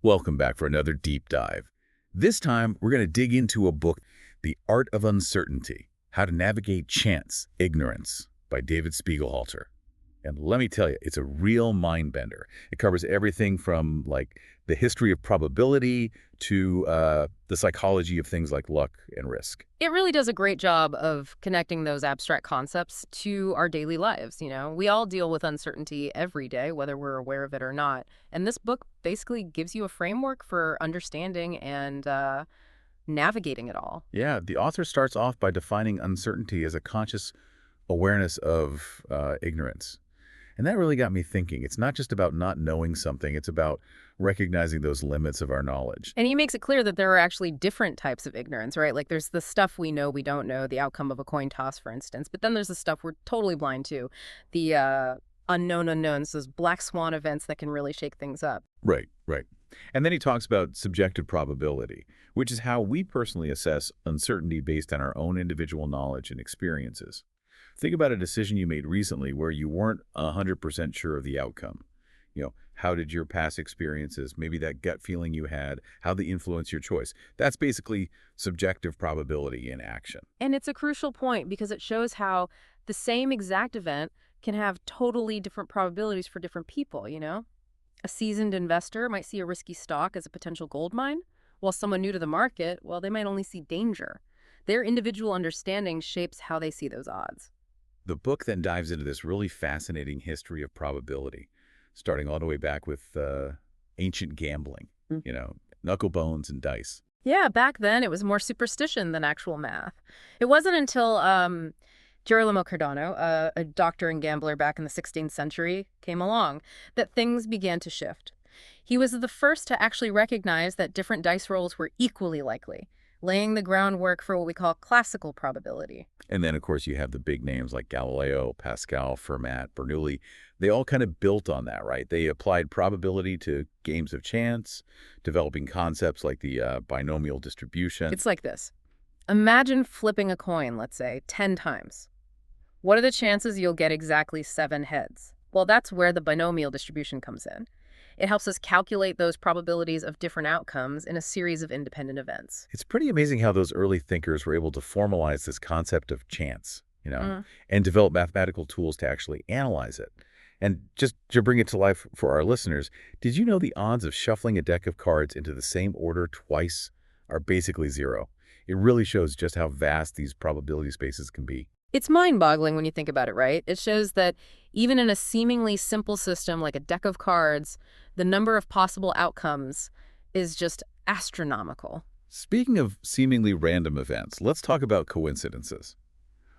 Welcome back for another deep dive. This time, we're going to dig into a book, The Art of Uncertainty, How to Navigate Chance, Ignorance, by David Spiegelhalter. And let me tell you, it's a real mind bender. It covers everything from, the history of probability to the psychology of things like luck and risk. It really does a great job of connecting those abstract concepts to our daily lives, you know? We all deal with uncertainty every day, whether we're aware of it or not. And this book basically gives you a framework for understanding and navigating it all. Yeah, the author starts off by defining uncertainty as a conscious awareness of ignorance. And that really got me thinking. It's not just about not knowing something. It's about recognizing those limits of our knowledge. And he makes it clear that there are actually different types of ignorance, right? Like there's the stuff we know we don't know, the outcome of a coin toss, for instance. But then there's the stuff we're totally blind to, the unknown unknowns, those black swan events that can really shake things up. Right, right. And then he talks about subjective probability, which is how we personally assess uncertainty based on our own individual knowledge and experiences. Think about a decision you made recently where you weren't 100% sure of the outcome. How did your past experiences, maybe that gut feeling you had, how they influence your choice? That's basically subjective probability in action. And it's a crucial point because it shows how the same exact event can have totally different probabilities for different people, you know? A seasoned investor might see a risky stock as a potential gold mine, while someone new to the market, well, they might only see danger. Their individual understanding shapes how they see those odds. The book then dives into this really fascinating history of probability, starting all the way back with ancient gambling, knuckle bones and dice. Yeah, back then it was more superstition than actual math. It wasn't until Girolamo Cardano, a doctor and gambler back in the 16th century, came along that things began to shift. He was the first to actually recognize that different dice rolls were equally likely, laying the groundwork for what we call classical probability. And then, of course, you have the big names like Galileo, Pascal, Fermat, Bernoulli. They all kind of built on that, right? They applied probability to games of chance, developing concepts like the binomial distribution. It's like this. Imagine flipping a coin, let's say, 10 times. What are the chances you'll get exactly 7 heads? Well, that's where the binomial distribution comes in. It helps us calculate those probabilities of different outcomes in a series of independent events. It's pretty amazing how those early thinkers were able to formalize this concept of chance, and develop mathematical tools to actually analyze it. And just to bring it to life for our listeners, did you know the odds of shuffling a deck of cards into the same order twice are basically zero? It really shows just how vast these probability spaces can be. It's mind-boggling when you think about it, right? It shows that even in a seemingly simple system like a deck of cards, the number of possible outcomes is just astronomical. Speaking of seemingly random events, let's talk about coincidences.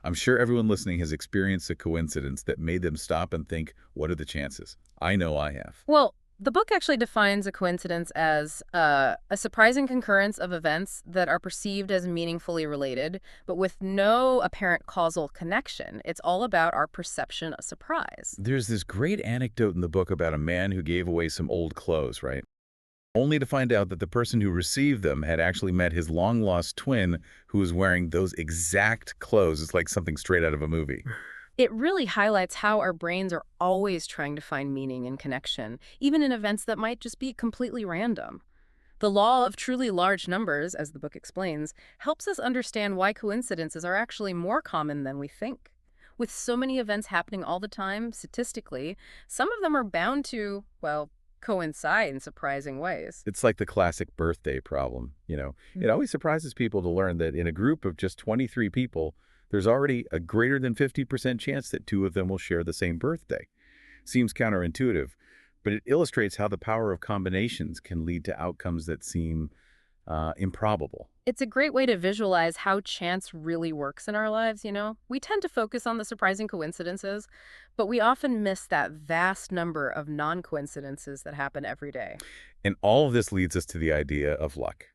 I'm sure everyone listening has experienced a coincidence that made them stop and think, what are the chances? I know I have. Well, the book actually defines a coincidence as a surprising concurrence of events that are perceived as meaningfully related, but with no apparent causal connection. It's all about our perception of surprise. There's this great anecdote in the book about a man who gave away some old clothes, right? Only to find out that the person who received them had actually met his long-lost twin who was wearing those exact clothes. It's like something straight out of a movie. It really highlights how our brains are always trying to find meaning and connection, even in events that might just be completely random. The law of truly large numbers, as the book explains, helps us understand why coincidences are actually more common than we think. With so many events happening all the time, statistically, some of them are bound to, well, coincide in surprising ways. It's like the classic birthday problem, It always surprises people to learn that in a group of just 23 people, there's already a greater than 50% chance that 2 of them will share the same birthday. Seems counterintuitive, but it illustrates how the power of combinations can lead to outcomes that seem improbable. It's a great way to visualize how chance really works in our lives, you know? We tend to focus on the surprising coincidences, but we often miss that vast number of non-coincidences that happen every day. And all of this leads us to the idea of luck.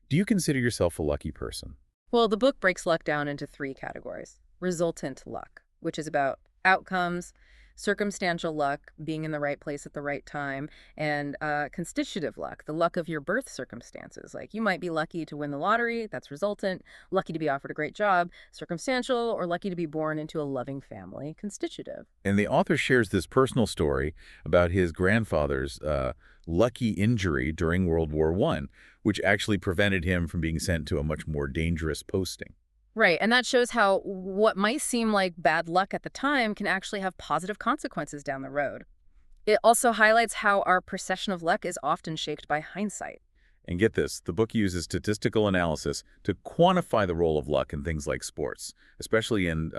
Do you consider yourself a lucky person? Well, the book breaks luck down into 3 categories. Resultant luck, which is about outcomes, circumstantial luck, being in the right place at the right time, and constitutive luck, the luck of your birth circumstances. Like you might be lucky to win the lottery, that's resultant, lucky to be offered a great job, circumstantial, or lucky to be born into a loving family, constitutive. And the author shares this personal story about his grandfather's lucky injury during World War I, which actually prevented him from being sent to a much more dangerous posting. Right, and that shows how what might seem like bad luck at the time can actually have positive consequences down the road. It also highlights how our perception of luck is often shaped by hindsight. And get this, the book uses statistical analysis to quantify the role of luck in things like sports, especially in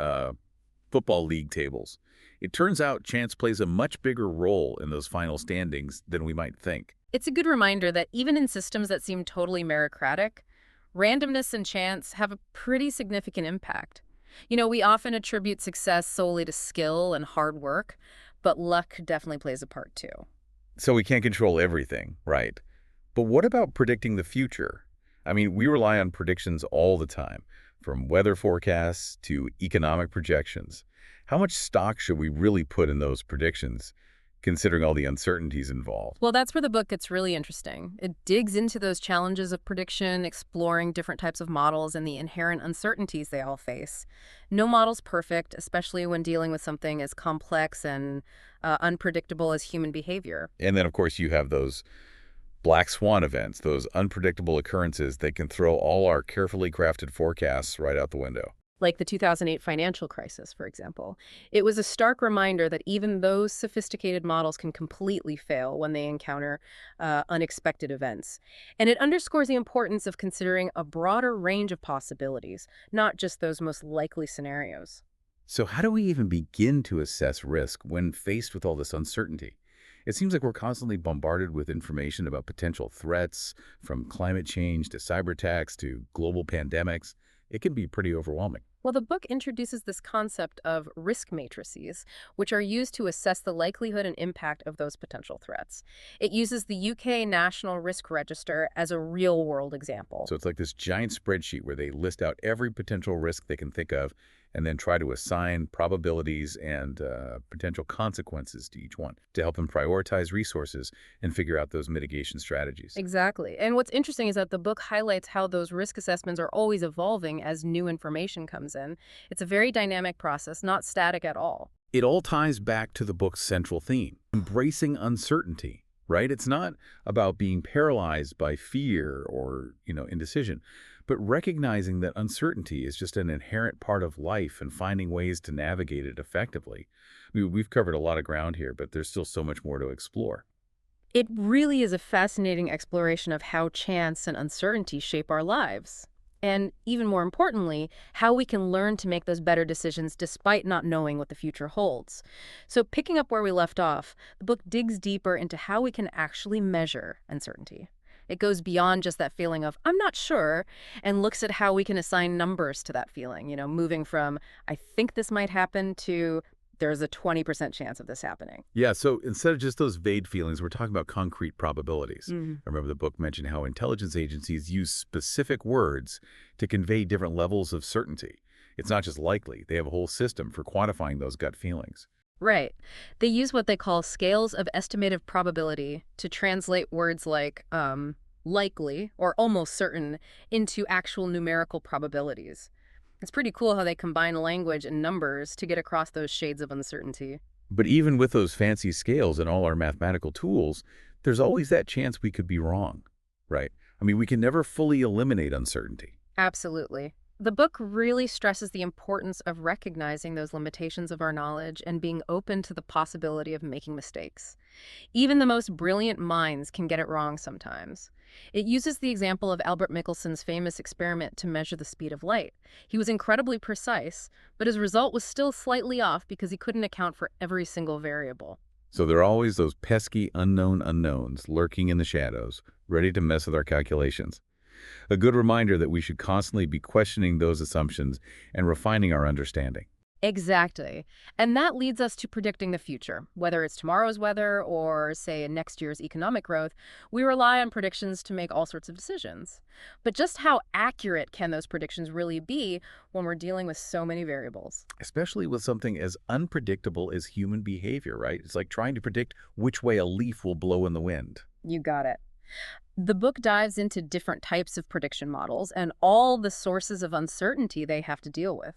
football league tables. It turns out chance plays a much bigger role in those final standings than we might think. It's a good reminder that even in systems that seem totally meritocratic, randomness and chance have a pretty significant impact. We often attribute success solely to skill and hard work, but luck definitely plays a part too. So we can't control everything, right? But what about predicting the future? I mean, we rely on predictions all the time, from weather forecasts to economic projections. How much stock should we really put in those predictions, considering all the uncertainties involved? Well, that's where the book gets really interesting. It digs into those challenges of prediction, exploring different types of models and the inherent uncertainties they all face. No model's perfect, especially when dealing with something as complex and unpredictable as human behavior. And then, of course, you have those black swan events, those unpredictable occurrences that can throw all our carefully crafted forecasts right out the window. Like the 2008 financial crisis, for example. It was a stark reminder that even those sophisticated models can completely fail when they encounter unexpected events. And it underscores the importance of considering a broader range of possibilities, not just those most likely scenarios. So how do we even begin to assess risk when faced with all this uncertainty? It seems like we're constantly bombarded with information about potential threats, from climate change to cyber attacks to global pandemics. It can be pretty overwhelming. Well, the book introduces this concept of risk matrices, which are used to assess the likelihood and impact of those potential threats. It uses the UK National Risk Register as a real-world example. So it's like this giant spreadsheet where they list out every potential risk they can think of and then try to assign probabilities and potential consequences to each one to help them prioritize resources and figure out those mitigation strategies. Exactly. And what's interesting is that the book highlights how those risk assessments are always evolving as new information comes in. It's a very dynamic process, not static at all. It all ties back to the book's central theme, embracing uncertainty, right? It's not about being paralyzed by fear or, indecision, but recognizing that uncertainty is just an inherent part of life and finding ways to navigate it effectively. We've covered a lot of ground here, but there's still so much more to explore. It really is a fascinating exploration of how chance and uncertainty shape our lives. And even more importantly, how we can learn to make those better decisions despite not knowing what the future holds. So picking up where we left off, the book digs deeper into how we can actually measure uncertainty. It goes beyond just that feeling of, I'm not sure, and looks at how we can assign numbers to that feeling, moving from, I think this might happen to, there's a 20% chance of this happening. Yeah, so instead of just those vague feelings, we're talking about concrete probabilities. Mhm. I remember the book mentioned how intelligence agencies use specific words to convey different levels of certainty. It's not just likely. They have a whole system for quantifying those gut feelings. Right. They use what they call scales of estimated probability to translate words like likely or almost certain into actual numerical probabilities. It's pretty cool how they combine language and numbers to get across those shades of uncertainty. But even with those fancy scales and all our mathematical tools, there's always that chance we could be wrong, right? I mean, we can never fully eliminate uncertainty. Absolutely. The book really stresses the importance of recognizing those limitations of our knowledge and being open to the possibility of making mistakes. Even the most brilliant minds can get it wrong sometimes. It uses the example of Albert Michelson's famous experiment to measure the speed of light. He was incredibly precise, but his result was still slightly off because he couldn't account for every single variable. So there are always those pesky unknown unknowns lurking in the shadows, ready to mess with our calculations. A good reminder that we should constantly be questioning those assumptions and refining our understanding. Exactly. And that leads us to predicting the future. Whether it's tomorrow's weather or, say, next year's economic growth, we rely on predictions to make all sorts of decisions. But just how accurate can those predictions really be when we're dealing with so many variables? Especially with something as unpredictable as human behavior, right? It's like trying to predict which way a leaf will blow in the wind. You got it. The book dives into different types of prediction models and all the sources of uncertainty they have to deal with.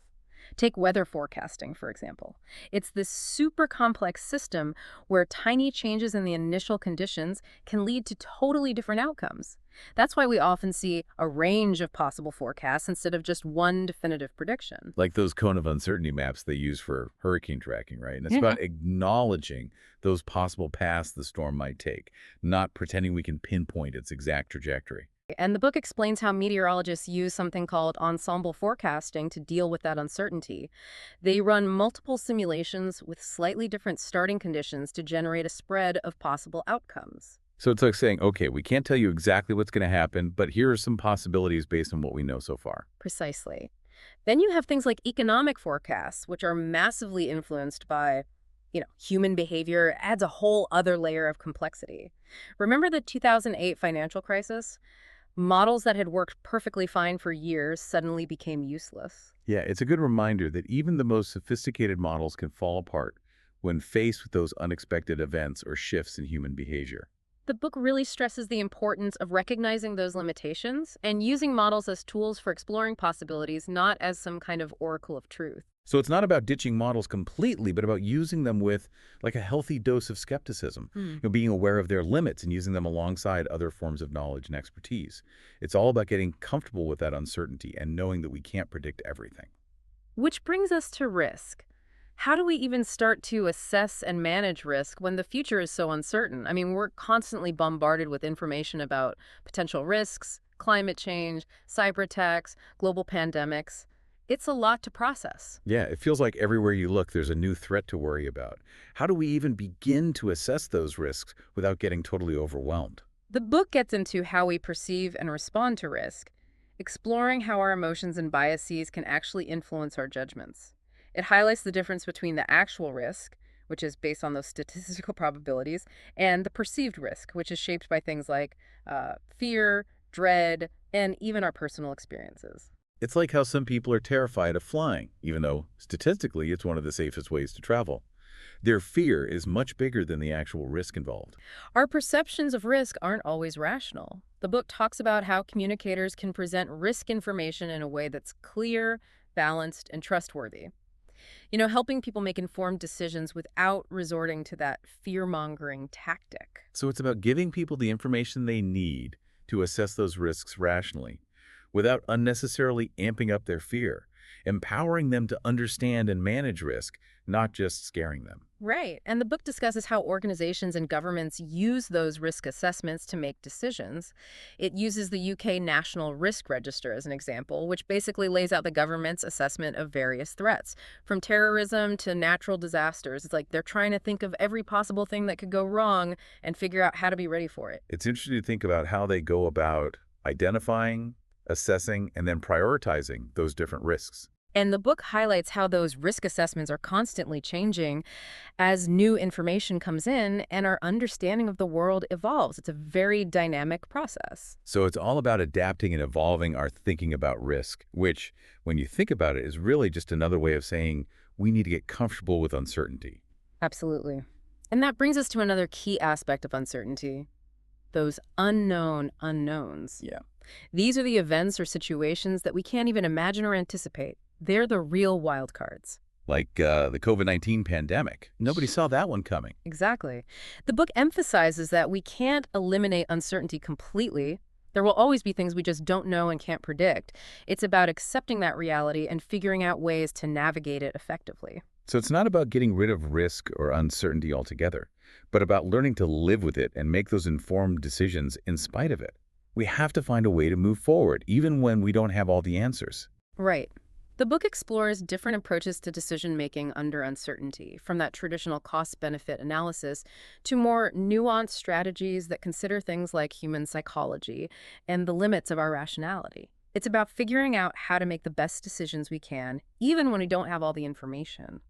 Take weather forecasting, for example. It's this super complex system where tiny changes in the initial conditions can lead to totally different outcomes. That's why we often see a range of possible forecasts instead of just one definitive prediction. Like those cone of uncertainty maps they use for hurricane tracking, right? And it's Yeah. about acknowledging those possible paths the storm might take, not pretending we can pinpoint its exact trajectory. And the book explains how meteorologists use something called ensemble forecasting to deal with that uncertainty. They run multiple simulations with slightly different starting conditions to generate a spread of possible outcomes. So it's like saying, okay, we can't tell you exactly what's going to happen, but here are some possibilities based on what we know so far. Precisely. Then you have things like economic forecasts, which are massively influenced by, human behavior, adds a whole other layer of complexity. Remember the 2008 financial crisis? Models that had worked perfectly fine for years suddenly became useless. Yeah, it's a good reminder that even the most sophisticated models can fall apart when faced with those unexpected events or shifts in human behavior. The book really stresses the importance of recognizing those limitations and using models as tools for exploring possibilities, not as some kind of oracle of truth. So it's not about ditching models completely, but about using them with like a healthy dose of skepticism, Hmm. being aware of their limits and using them alongside other forms of knowledge and expertise. It's all about getting comfortable with that uncertainty and knowing that we can't predict everything. Which brings us to risk. How do we even start to assess and manage risk when the future is so uncertain? I mean, we're constantly bombarded with information about potential risks, climate change, cyber attacks, global pandemics. It's a lot to process. Yeah, it feels like everywhere you look, there's a new threat to worry about. How do we even begin to assess those risks without getting totally overwhelmed? The book gets into how we perceive and respond to risk, exploring how our emotions and biases can actually influence our judgments. It highlights the difference between the actual risk, which is based on those statistical probabilities, and the perceived risk, which is shaped by things like fear, dread, and even our personal experiences. It's like how some people are terrified of flying, even though statistically it's one of the safest ways to travel. Their fear is much bigger than the actual risk involved. Our perceptions of risk aren't always rational. The book talks about how communicators can present risk information in a way that's clear, balanced, and trustworthy. Helping people make informed decisions without resorting to that fear-mongering tactic. So it's about giving people the information they need to assess those risks rationally, without unnecessarily amping up their fear, empowering them to understand and manage risk, not just scaring them. Right. And the book discusses how organizations and governments use those risk assessments to make decisions. It uses the UK National Risk Register as an example, which basically lays out the government's assessment of various threats, from terrorism to natural disasters. It's like they're trying to think of every possible thing that could go wrong and figure out how to be ready for it. It's interesting to think about how they go about identifying, assessing, and then prioritizing those different risks. And the book highlights how those risk assessments are constantly changing as new information comes in and our understanding of the world evolves. It's a very dynamic process. So it's all about adapting and evolving our thinking about risk, which, when you think about it, is really just another way of saying we need to get comfortable with uncertainty. Absolutely. And that brings us to another key aspect of uncertainty, those unknown unknowns. Yeah. These are the events or situations that we can't even imagine or anticipate. They're the real wild cards. Like the COVID-19 pandemic. Nobody saw that one coming. Exactly. The book emphasizes that we can't eliminate uncertainty completely. There will always be things we just don't know and can't predict. It's about accepting that reality and figuring out ways to navigate it effectively. So it's not about getting rid of risk or uncertainty altogether, but about learning to live with it and make those informed decisions in spite of it. We have to find a way to move forward, even when we don't have all the answers. Right. The book explores different approaches to decision-making under uncertainty, from that traditional cost-benefit analysis to more nuanced strategies that consider things like human psychology and the limits of our rationality. It's about figuring out how to make the best decisions we can, even when we don't have all the information.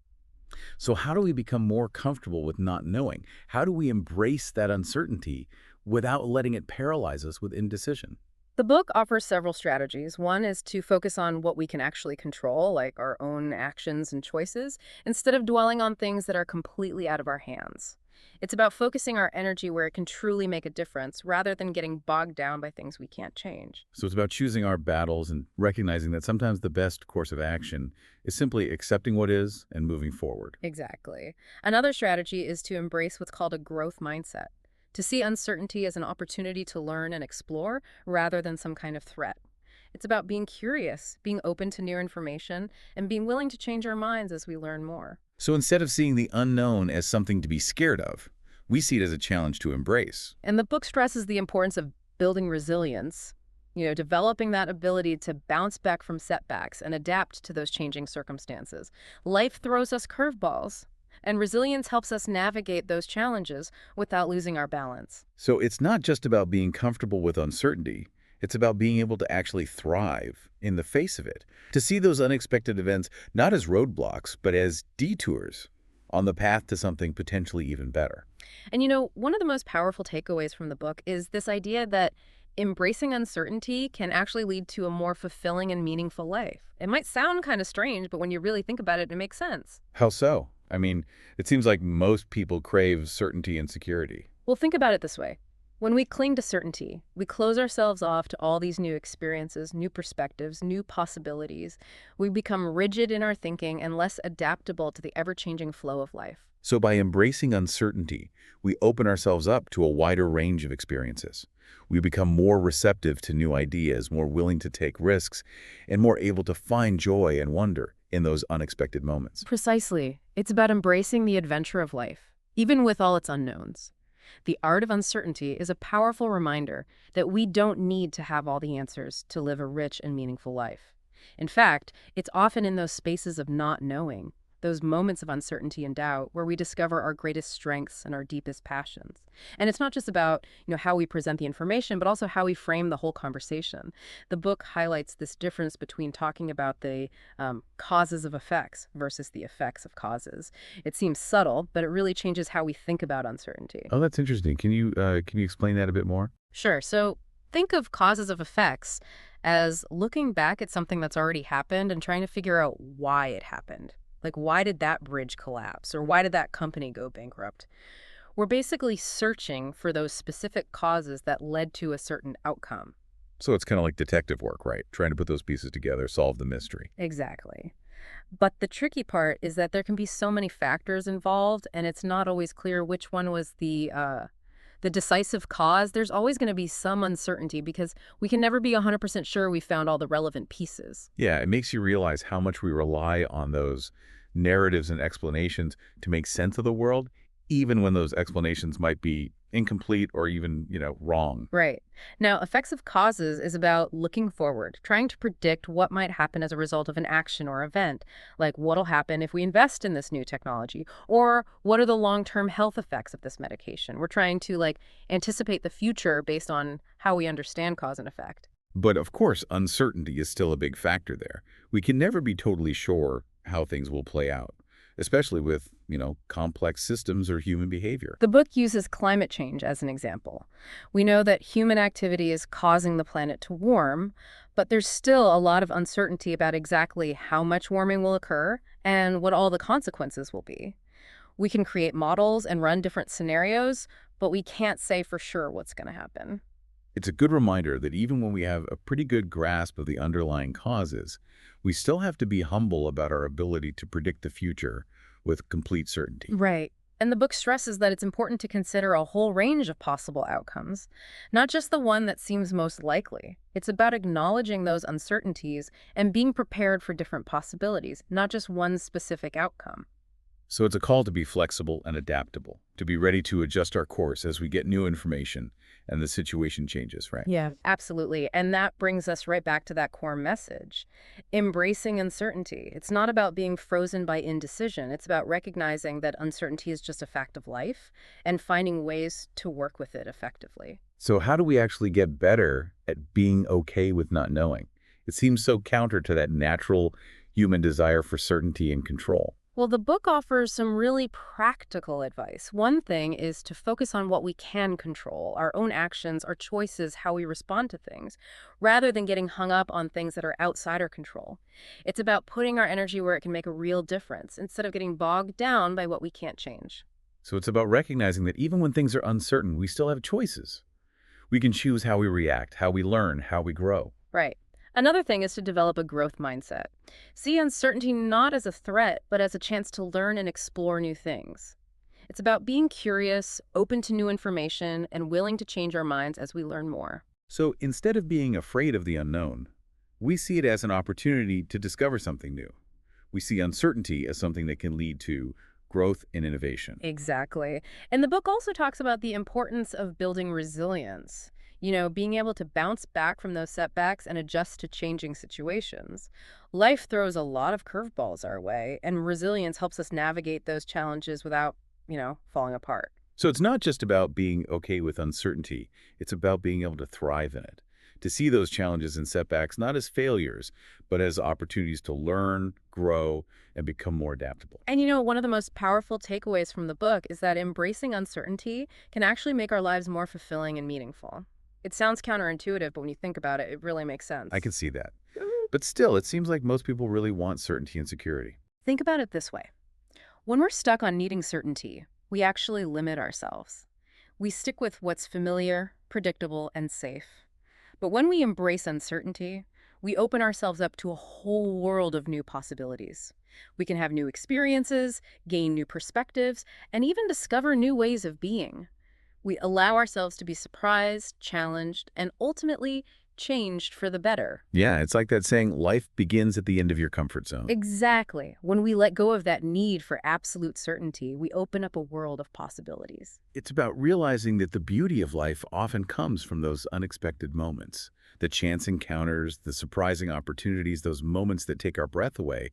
So how do we become more comfortable with not knowing? How do we embrace that uncertainty without letting it paralyze us with indecision? The book offers several strategies. One is to focus on what we can actually control, like our own actions and choices, instead of dwelling on things that are completely out of our hands. It's about focusing our energy where it can truly make a difference, rather than getting bogged down by things we can't change. So it's about choosing our battles and recognizing that sometimes the best course of action is simply accepting what is and moving forward. Exactly. Another strategy is to embrace what's called a growth mindset, to see uncertainty as an opportunity to learn and explore rather than some kind of threat. It's about being curious, being open to new information, and being willing to change our minds as we learn more. So instead of seeing the unknown as something to be scared of, we see it as a challenge to embrace. And the book stresses the importance of building resilience, developing that ability to bounce back from setbacks and adapt to those changing circumstances. Life throws us curveballs, and resilience helps us navigate those challenges without losing our balance. So it's not just about being comfortable with uncertainty. It's about being able to actually thrive in the face of it, to see those unexpected events not as roadblocks, but as detours on the path to something potentially even better. And one of the most powerful takeaways from the book is this idea that embracing uncertainty can actually lead to a more fulfilling and meaningful life. It might sound kind of strange, but when you really think about it, it makes sense. How so? I mean, it seems like most people crave certainty and security. Well, think about it this way. When we cling to certainty, we close ourselves off to all these new experiences, new perspectives, new possibilities. We become rigid in our thinking and less adaptable to the ever-changing flow of life. So by embracing uncertainty, we open ourselves up to a wider range of experiences. We become more receptive to new ideas, more willing to take risks, and more able to find joy and wonder in those unexpected moments. Precisely. It's about embracing the adventure of life, even with all its unknowns. The art of uncertainty is a powerful reminder that we don't need to have all the answers to live a rich and meaningful life. In fact, it's often in those spaces of not knowing, those moments of uncertainty and doubt, where we discover our greatest strengths and our deepest passions. And it's not just about, how we present the information, but also how we frame the whole conversation. The book highlights this difference between talking about the causes of effects versus the effects of causes. It seems subtle, but it really changes how we think about uncertainty. Oh, that's interesting. Can you explain that a bit more? Sure. So think of causes of effects as looking back at something that's already happened and trying to figure out why it happened. Like, why did that bridge collapse? Or why did that company go bankrupt? We're basically searching for those specific causes that led to a certain outcome. So it's kind of like detective work, right? Trying to put those pieces together, solve the mystery. Exactly. But the tricky part is that there can be so many factors involved, and it's not always clear which one was the decisive cause. There's always going to be some uncertainty because we can never be 100% sure we found all the relevant pieces. Yeah, it makes you realize how much we rely on those narratives and explanations to make sense of the world, even when those explanations might be incomplete or even, wrong. Right. Now, effects of causes is about looking forward, trying to predict what might happen as a result of an action or event, like what'll happen if we invest in this new technology, or what are the long-term health effects of this medication. We're trying to anticipate the future based on how we understand cause and effect. But of course, uncertainty is still a big factor there. We can never be totally sure how things will play out, especially with, complex systems or human behavior. The book uses climate change as an example. We know that human activity is causing the planet to warm, but there's still a lot of uncertainty about exactly how much warming will occur and what all the consequences will be. We can create models and run different scenarios, but we can't say for sure what's going to happen. It's a good reminder that even when we have a pretty good grasp of the underlying causes, we still have to be humble about our ability to predict the future with complete certainty. Right. And the book stresses that it's important to consider a whole range of possible outcomes, not just the one that seems most likely. It's about acknowledging those uncertainties and being prepared for different possibilities, not just one specific outcome. So it's a call to be flexible and adaptable, to be ready to adjust our course as we get new information and the situation changes, right? Yeah, absolutely. And that brings us right back to that core message. Embracing uncertainty. It's not about being frozen by indecision. It's about recognizing that uncertainty is just a fact of life and finding ways to work with it effectively. So how do we actually get better at being okay with not knowing? It seems so counter to that natural human desire for certainty and control. Well, the book offers some really practical advice. One thing is to focus on what we can control, our own actions, our choices, how we respond to things, rather than getting hung up on things that are outside our control. It's about putting our energy where it can make a real difference instead of getting bogged down by what we can't change. So it's about recognizing that even when things are uncertain, we still have choices. We can choose how we react, how we learn, how we grow. Right. Another thing is to develop a growth mindset. See uncertainty not as a threat, but as a chance to learn and explore new things. It's about being curious, open to new information, and willing to change our minds as we learn more. So instead of being afraid of the unknown, we see it as an opportunity to discover something new. We see uncertainty as something that can lead to growth and innovation. Exactly. And the book also talks about the importance of building resilience. Being able to bounce back from those setbacks and adjust to changing situations. Life throws a lot of curveballs our way, and resilience helps us navigate those challenges without, falling apart. So it's not just about being okay with uncertainty, it's about being able to thrive in it. To see those challenges and setbacks not as failures, but as opportunities to learn, grow, and become more adaptable. And one of the most powerful takeaways from the book is that embracing uncertainty can actually make our lives more fulfilling and meaningful. It sounds counterintuitive, but when you think about it, it really makes sense. I can see that. But still, it seems like most people really want certainty and security. Think about it this way. When we're stuck on needing certainty, we actually limit ourselves. We stick with what's familiar, predictable, and safe. But when we embrace uncertainty, we open ourselves up to a whole world of new possibilities. We can have new experiences, gain new perspectives, and even discover new ways of being. We allow ourselves to be surprised, challenged, and ultimately changed for the better. Yeah, it's like that saying, life begins at the end of your comfort zone. Exactly. When we let go of that need for absolute certainty, we open up a world of possibilities. It's about realizing that the beauty of life often comes from those unexpected moments. The chance encounters, the surprising opportunities, those moments that take our breath away.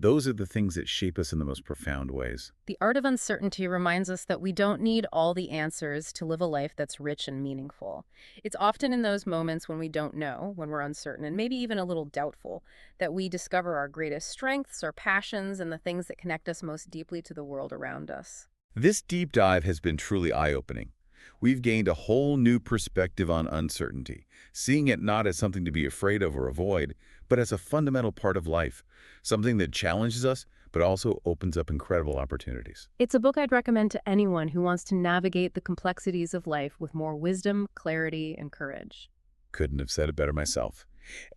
Those are the things that shape us in the most profound ways. The art of uncertainty reminds us that we don't need all the answers to live a life that's rich and meaningful. It's often in those moments when we don't know, when we're uncertain, and maybe even a little doubtful, that we discover our greatest strengths, our passions, and the things that connect us most deeply to the world around us. This deep dive has been truly eye-opening. We've gained a whole new perspective on uncertainty, seeing it not as something to be afraid of or avoid, but as a fundamental part of life, something that challenges us, but also opens up incredible opportunities. It's a book I'd recommend to anyone who wants to navigate the complexities of life with more wisdom, clarity, and courage. Couldn't have said it better myself.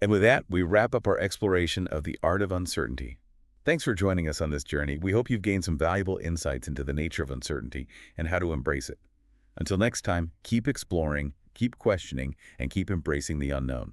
And with that, we wrap up our exploration of the art of uncertainty. Thanks for joining us on this journey. We hope you've gained some valuable insights into the nature of uncertainty and how to embrace it. Until next time, keep exploring, keep questioning, and keep embracing the unknown.